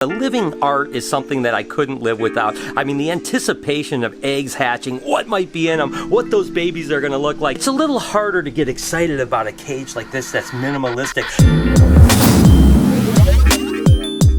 The living art is something that I couldn't live without. I mean, the anticipation of eggs hatching, what might be in them, what those babies are going to look like. It's a little harder to get excited about a cage like this that's minimalistic.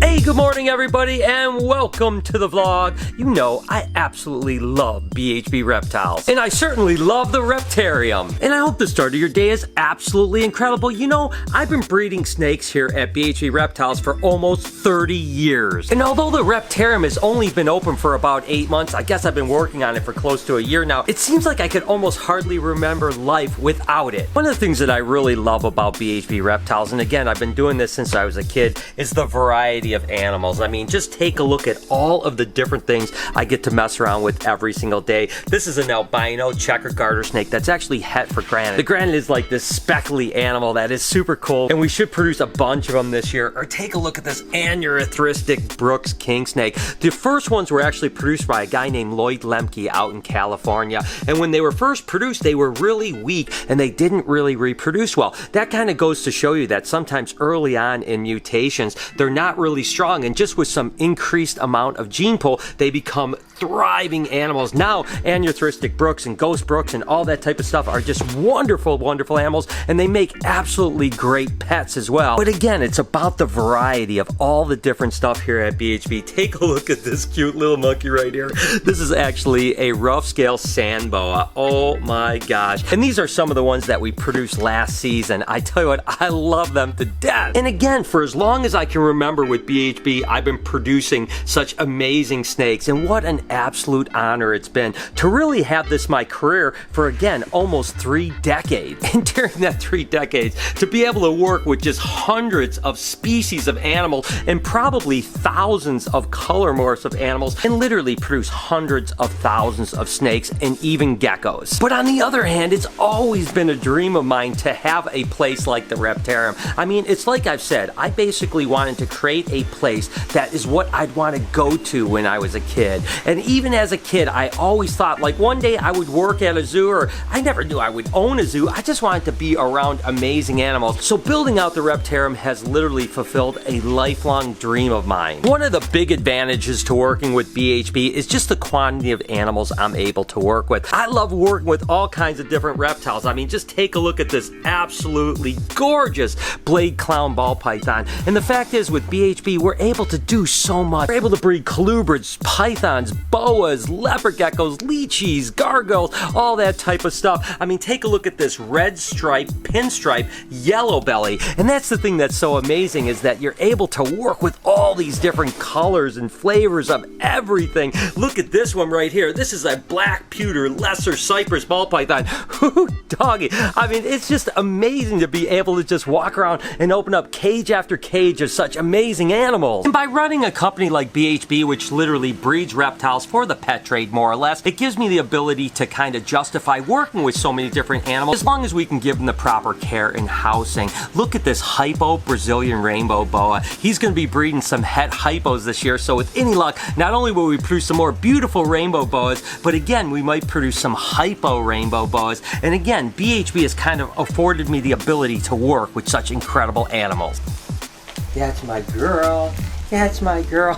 Hey, good morning everybody and welcome to the vlog. You know, I absolutely love BHB Reptiles. And I certainly love the Reptarium. And I hope the start of your day is absolutely incredible. You know, I've been breeding snakes here at BHB Reptiles for almost 30 years. And although the Reptarium has only been open for about 8 months, I guess I've been working on it for close to a year now, it seems like I could almost hardly remember life without it. One of the things that I really love about BHB Reptiles, and again, I've been doing this since I was a kid, is the variety of animals. I mean, just take a look at all of the different things I get to mess around with every single day. This is an albino checkered garter snake that's actually het for granite. The granite is like this speckly animal that is super cool, and we should produce a bunch of them this year. Or take a look at this aneurystic Brooks king snake. The first ones were actually produced by a guy named Lloyd Lemke out in California, and when they were first produced, they were really weak and they didn't really reproduce well. That kind of goes to show you that sometimes early on in mutations, they're not really strong, and just with some increased amount of gene pool, they become thriving animals. Now, aneurystic Brooks and Ghost Brooks and all that type of stuff are just wonderful, wonderful animals, and they make absolutely great pets as well. But again, it's about the variety of all the different stuff here at BHB. Take a look at this cute little monkey right here. This is actually a rough scale sand boa. Oh my gosh. And these are some of the ones that we produced last season. I tell you what, I love them to death. And again, for as long as I can remember with BHB, I've been producing such amazing snakes, and what an absolute honor it's been to really have this my career for, again, almost 3 decades. And during that 3 decades, to be able to work with just hundreds of species of animals and probably thousands of color morphs of animals, and literally produce hundreds of thousands of snakes and even geckos. But on the other hand, it's always been a dream of mine to have a place like the Reptarium. I mean, it's like I've said, I basically wanted to create a place that is what I'd want to go to when I was a kid. And even as a kid, I always thought, like, one day I would work at a zoo, or I never knew I would own a zoo. I just wanted to be around amazing animals. So building out the Reptarium has literally fulfilled a lifelong dream of mine. One of the big advantages to working with BHB is just the quantity of animals I'm able to work with. I love working with all kinds of different reptiles. I mean, just take a look at this absolutely gorgeous blade clown ball python. And the fact is, with BHB, we're able to do so much. We're able to breed colubrids, pythons, boas, leopard geckos, lychees, gargoyles, all that type of stuff. I mean, take a look at this red stripe, pinstripe, yellow belly. And that's the thing that's so amazing, is that you're able to work with all these different colors and flavors of everything. Look at this one right here. This is a black pewter lesser cypress ball python. Doggy. I mean, it's just amazing to be able to just walk around and open up cage after cage of such amazing animals. And by running a company like BHB, which literally breeds reptiles for the pet trade more or less, it gives me the ability to kind of justify working with so many different animals as long as we can give them the proper care and housing. Look at this hypo Brazilian rainbow boa. He's going to be breeding some het hypos this year, so with any luck, not only will we produce some more beautiful rainbow boas, but again, we might produce some hypo rainbow boas. And again, BHB has kind of afforded me the ability to work with such incredible animals. That's my girl. That's my girl.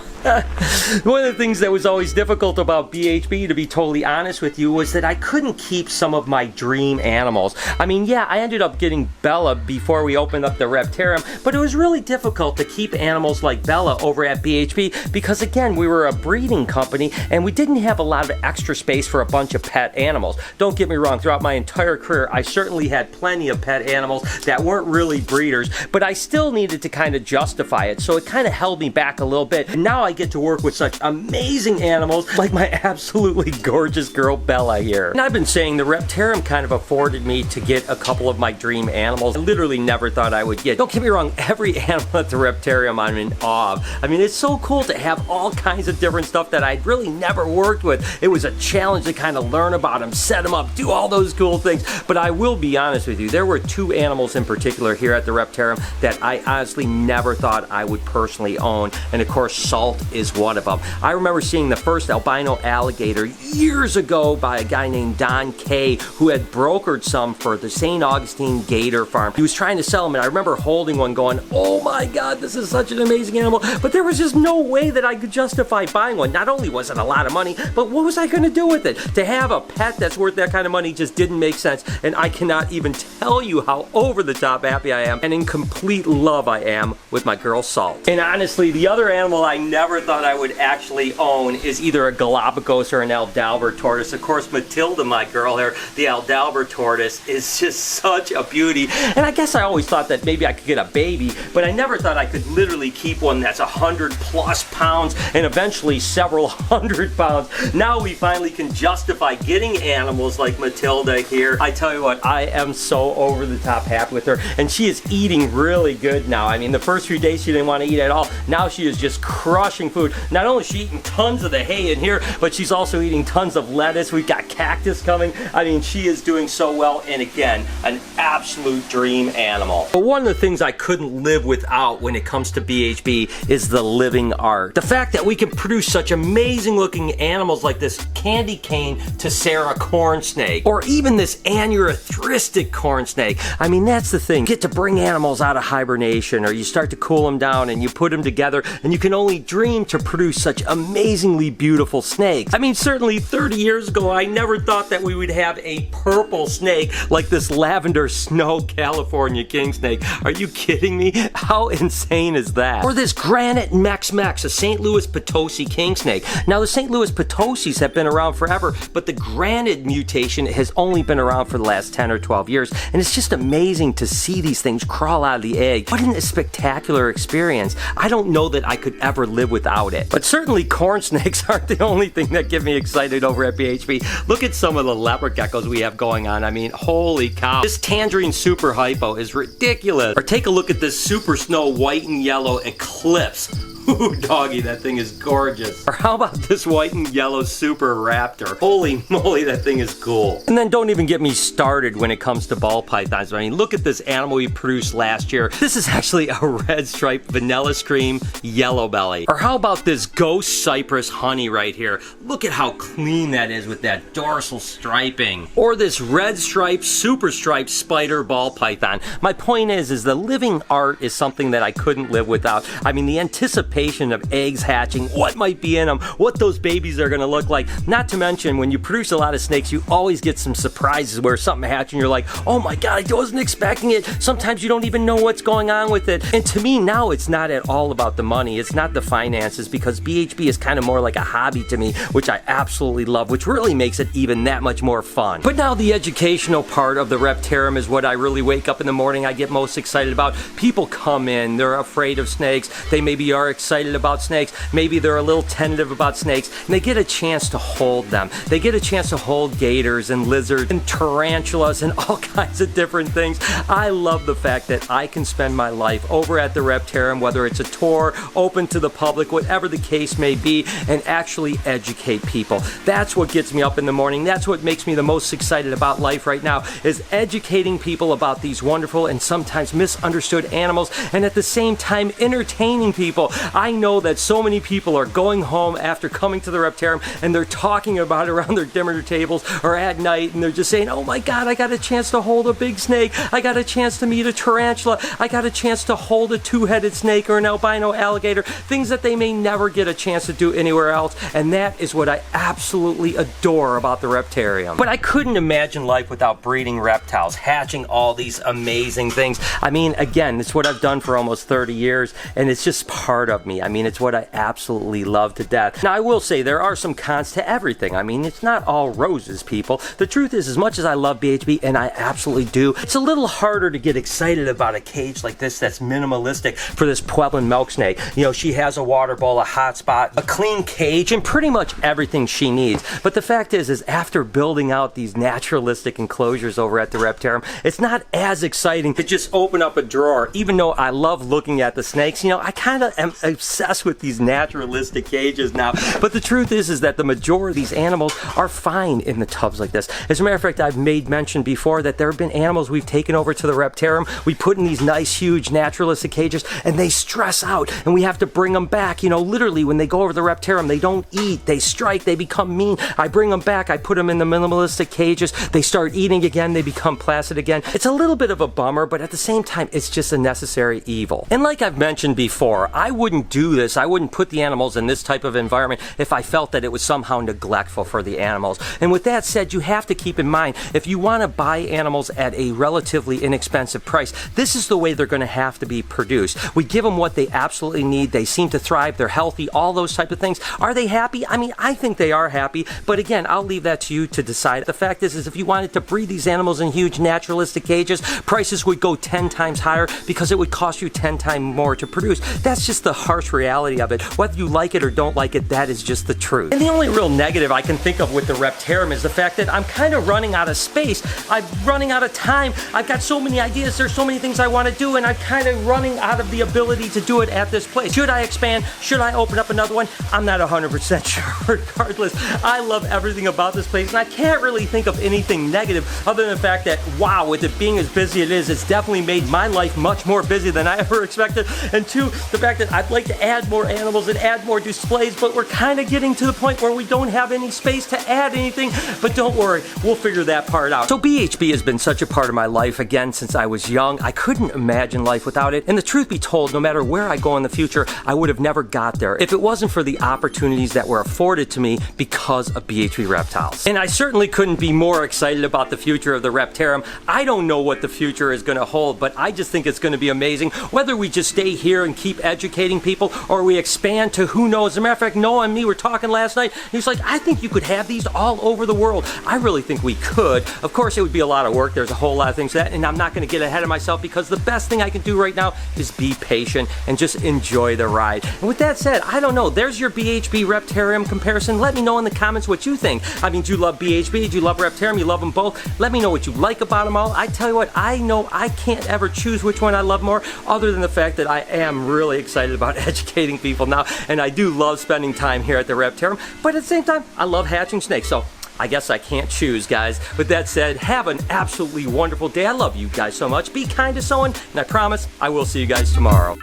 One of the things that was always difficult about BHB, to be totally honest with you, was that I couldn't keep some of my dream animals. I mean, yeah, I ended up getting Bella before we opened up the Reptarium, but it was really difficult to keep animals like Bella over at BHB because, again, we were a breeding company and we didn't have a lot of extra space for a bunch of pet animals. Don't get me wrong, throughout my entire career, I certainly had plenty of pet animals that weren't really breeders, but I still needed to kind of justify it, so it kind of held me back a little bit. And now I get to work with such amazing animals like my absolutely gorgeous girl Bella here. And I've been saying the Reptarium kind of afforded me to get a couple of my dream animals I literally never thought I would get. Don't get me wrong, every animal at the Reptarium I'm in awe of. I mean, it's so cool to have all kinds of different stuff that I'd really never worked with. It was a challenge to kind of learn about them, set them up, do all those cool things. But I will be honest with you, there were 2 animals in particular here at the Reptarium that I honestly never thought I would personally own. and of course salt is one of them. I remember seeing the first albino alligator years ago by a guy named Don Kay, who had brokered some for the St. Augustine Gator Farm. He was trying to sell them, and I remember holding one going, oh my god, this is such an amazing animal, but there was just no way that I could justify buying one. Not only was it a lot of money, but what was I going to do with it? To have a pet that's worth that kind of money just didn't make sense, and I cannot even tell you how over the top happy I am and in complete love I am with my girl Salt. And honestly, the other animal I never thought I would actually own is either a Galapagos or an Aldalber tortoise. Of course, Matilda, my girl here, the Aldalber tortoise, is just such a beauty. And I guess I always thought that maybe I could get a baby, but I never thought I could literally keep one that's 100+ pounds and eventually several hundred pounds. Now we finally can justify getting animals like Matilda here. I tell you what, I am so over the top happy with her, and she is eating really good now. I mean, the first few days she didn't want to eat at all. Now she is just crushing food. Not only is she eating tons of the hay in here, but she's also eating tons of lettuce. We've got cactus coming. I mean, she is doing so well, and again, an absolute dream animal. But one of the things I couldn't live without when it comes to BHB is the living art. The fact that we can produce such amazing looking animals like this candy cane Tessera corn snake, or even this anuretristic corn snake. I mean, that's the thing. You get to bring animals out of hibernation, or you start to cool them down and you put them together, and you can only dream to produce such amazingly beautiful snakes. I mean, certainly 30 years ago, I never thought that we would have a purple snake like this lavender snow California king snake. Are you kidding me? How insane is that? Or this granite Mex-Mex, a St. Louis Potosi king snake. Now, the St. Louis Potosis have been around forever, but the granite mutation has only been around for the last 10 or 12 years, and it's just amazing to see these things crawl out of the egg. What a spectacular experience. I don't know that I could ever live without it. But certainly corn snakes aren't the only thing that get me excited over at BHB. Look at some of the leopard geckos we have going on. I mean, holy cow. This tangerine super hypo is ridiculous. Or take a look at this super snow white and yellow eclipse. Ooh, doggy, that thing is gorgeous. Or how about this white and yellow super raptor? Holy moly, that thing is cool. And then don't even get me started when it comes to ball pythons. I mean, look at this animal we produced last year. This is actually a red striped vanilla scream yellow belly. Or how about this ghost cypress honey right here? Look at how clean that is with that dorsal striping. Or this red striped, super striped spider ball python. My point is the living art is something that I couldn't live without. I mean, the anticipation of eggs hatching, what might be in them, what those babies are going to look like. Not to mention, when you produce a lot of snakes, you always get some surprises where something hatches and you're like, oh my god, I wasn't expecting it. Sometimes you don't even know what's going on with it. And to me now, it's not at all about the money. It's not the finances, because BHB is kind of more like a hobby to me, which I absolutely love, which really makes it even that much more fun. But now the educational part of the Reptarium is what I really wake up in the morning, I get most excited about. People come in, they're afraid of snakes, they maybe are excited about snakes, maybe they're a little tentative about snakes, and they get a chance to hold them. They get a chance to hold gators and lizards and tarantulas and all kinds of different things. I love the fact that I can spend my life over at the Reptarium, whether it's a tour, open to the public, whatever the case may be, and actually educate people. That's what gets me up in the morning. That's what makes me the most excited about life right now, is educating people about these wonderful and sometimes misunderstood animals, and at the same time entertaining people. I know that so many people are going home after coming to the Reptarium and they're talking about it around their dinner tables or at night, and they're just saying, oh my god, I got a chance to hold a big snake, I got a chance to meet a tarantula, I got a chance to hold a two-headed snake or an albino alligator, things that they may never get a chance to do anywhere else, and that is what I absolutely adore about the Reptarium. But I couldn't imagine life without breeding reptiles, hatching all these amazing things. I mean, again, it's what I've done for almost 30 years, and it's just part of me. I mean, it's what I absolutely love to death. Now, I will say there are some cons to everything. I mean, it's not all roses, people. The truth is, as much as I love BHB, and I absolutely do, it's a little harder to get excited about a cage like this that's minimalistic for this Pueblan milk snake. You know, she has a water bowl, a hot spot, a clean cage, and pretty much everything she needs. But the fact is after building out these naturalistic enclosures over at the Reptarium, it's not as exciting to just open up a drawer. Even though I love looking at the snakes, you know, I kind of am obsessed with these naturalistic cages now. But the truth is that the majority of these animals are fine in the tubs like this. As a matter of fact, I've made mention before that there have been animals we've taken over to the Reptarium. We put in these nice, huge, naturalistic cages, and they stress out, and we have to bring them back. You know, literally, when they go over to the Reptarium, they don't eat, they strike, they become mean. I bring them back, I put them in the minimalistic cages, they start eating again, they become placid again. It's a little bit of a bummer, but at the same time, it's just a necessary evil. And like I've mentioned before, I wouldn't do this, I wouldn't put the animals in this type of environment if I felt that it was somehow neglectful for the animals. And with that said, you have to keep in mind, if you want to buy animals at a relatively inexpensive price, this is the way they're going to have to be produced. We give them what they absolutely need, they seem to thrive, they're healthy, all those type of things. Are they happy? I mean, I think they are happy, but again, I'll leave that to you to decide. The fact is if you wanted to breed these animals in huge naturalistic cages, prices would go 10 times higher because it would cost you 10 times more to produce. That's just the harsh reality of it. Whether you like it or don't like it, that is just the truth. And the only real negative I can think of with the Reptarium is the fact that I'm kind of running out of space. I'm running out of time. I've got so many ideas. There's so many things I want to do, and I'm kind of running out of the ability to do it at this place. Should I expand? Should I open up another one? I'm not 100% sure. Regardless, I love everything about this place, and I can't really think of anything negative other than the fact that, wow, with it being as busy as it is, it's definitely made my life much more busy than I ever expected. And two, the fact that I'd like to add more animals and add more displays, but we're kind of getting to the point where we don't have any space to add anything. But don't worry, we'll figure that part out. So BHB has been such a part of my life, again, since I was young. I couldn't imagine life without it. And the truth be told, no matter where I go in the future, I would have never got there if it wasn't for the opportunities that were afforded to me because of BHB Reptiles. And I certainly couldn't be more excited about the future of the Reptarium. I don't know what the future is going to hold, but I just think it's going to be amazing. Whether we just stay here and keep educating people or we expand to who knows. As a matter of fact, Noah and me were talking last night. He's like, I think you could have these all over the world. I really think we could. Of course, it would be a lot of work. There's a whole lot of things that, and I'm not going to get ahead of myself because the best thing I can do right now is be patient and just enjoy the ride. And with that said, I don't know. There's your BHB Reptarium comparison. Let me know in the comments what you think. I mean, do you love BHB? Do you love Reptarium? You love them both? Let me know what you like about them all. I tell you what, I know I can't ever choose which one I love more, other than the fact that I am really excited about educating people now, and I do love spending time here at the Reptarium, but at the same time, I love hatching snakes, so I guess I can't choose, guys. With that said, have an absolutely wonderful day. I love you guys so much. Be kind to someone, and I promise I will see you guys tomorrow.